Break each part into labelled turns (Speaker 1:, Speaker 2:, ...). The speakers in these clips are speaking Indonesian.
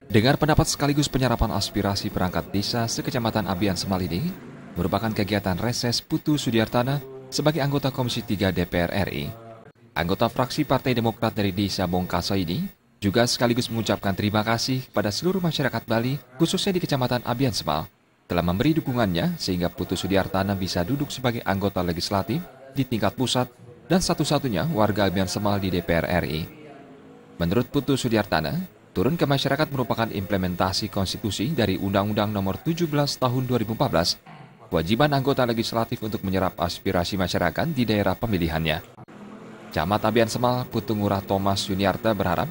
Speaker 1: Dengar pendapat sekaligus penyerapan aspirasi perangkat desa sekecamatan Abian Semal ini merupakan kegiatan reses Putu Sudiartana sebagai anggota Komisi 3 DPR RI. Anggota fraksi Partai Demokrat dari Desa Bongkaso ini juga sekaligus mengucapkan terima kasih kepada seluruh masyarakat Bali, khususnya di Kecamatan Abian Semal, telah memberi dukungannya sehingga Putu Sudiartana bisa duduk sebagai anggota legislatif di tingkat pusat dan satu-satunya warga Abian Semal di DPR RI. Menurut Putu Sudiartana, turun ke masyarakat merupakan implementasi konstitusi dari Undang-Undang Nomor 17 Tahun 2014, kewajiban anggota legislatif untuk menyerap aspirasi masyarakat di daerah pemilihannya. Camat Abian Semal Putu Ngurah Thomas Yuniarta berharap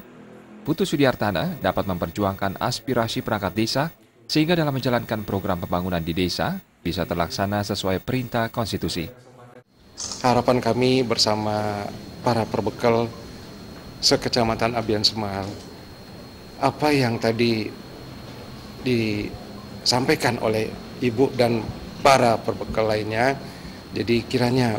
Speaker 1: Putu Sudiartana dapat memperjuangkan aspirasi perangkat desa sehingga dalam menjalankan program pembangunan di desa bisa terlaksana sesuai perintah konstitusi.
Speaker 2: Harapan kami bersama para perbekal sekecamatan Abian Semal, apa yang tadi disampaikan oleh Ibu dan para perbekal lainnya, jadi kiranya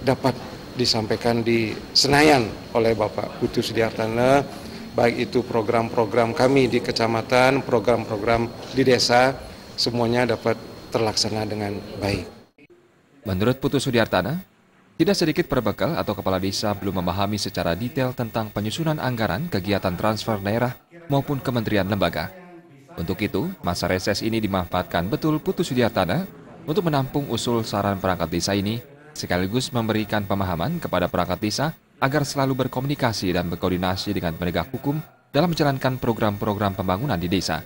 Speaker 2: dapat disampaikan di Senayan oleh Bapak Putu Sudiartana, baik itu program-program kami di kecamatan, program-program di desa, semuanya dapat terlaksana dengan baik.
Speaker 1: Menurut Putu Sudiartana, tidak sedikit perbekal atau kepala desa belum memahami secara detail tentang penyusunan anggaran kegiatan transfer daerah maupun kementerian lembaga. Untuk itu, masa reses ini dimanfaatkan betul Putu Sudiartana untuk menampung usul saran perangkat desa ini, sekaligus memberikan pemahaman kepada perangkat desa agar selalu berkomunikasi dan berkoordinasi dengan penegak hukum dalam menjalankan program-program pembangunan di desa.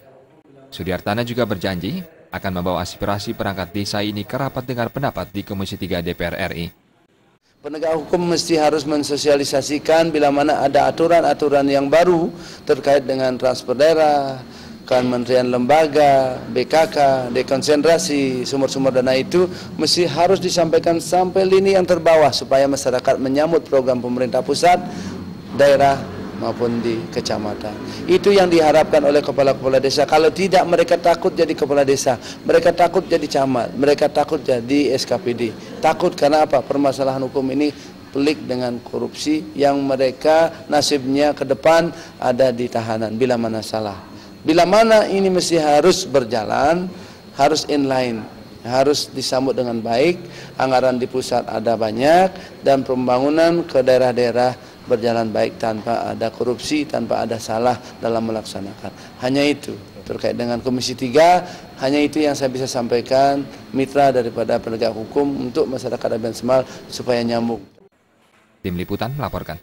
Speaker 1: Sudiartana juga berjanji akan membawa aspirasi perangkat desa ini ke rapat dengar pendapat di Komisi 3 DPR RI.
Speaker 3: Penegak hukum mesti harus mensosialisasikan bila mana ada aturan-aturan yang baru terkait dengan transfer daerah, kementerian lembaga, BKK, dekonsentrasi, sumber-sumber dana itu mesti harus disampaikan sampai lini yang terbawah supaya masyarakat menyambut program pemerintah pusat, daerah maupun di kecamatan. Itu yang diharapkan oleh kepala-kepala desa. Kalau tidak, mereka takut jadi kepala desa, mereka takut jadi camat, mereka takut jadi SKPD. Takut karena apa? Permasalahan hukum ini pelik dengan korupsi yang mereka nasibnya ke depan ada di tahanan bila mana salah. Bila mana ini mesti harus berjalan, harus inline, harus disambut dengan baik, anggaran di pusat ada banyak, dan pembangunan ke daerah-daerah berjalan baik tanpa ada korupsi, tanpa ada salah dalam melaksanakan. Hanya itu, terkait dengan Komisi 3, hanya itu yang saya bisa sampaikan, mitra daripada penegak hukum untuk masyarakat Abian Semal supaya nyambung.
Speaker 1: Tim Liputan melaporkan.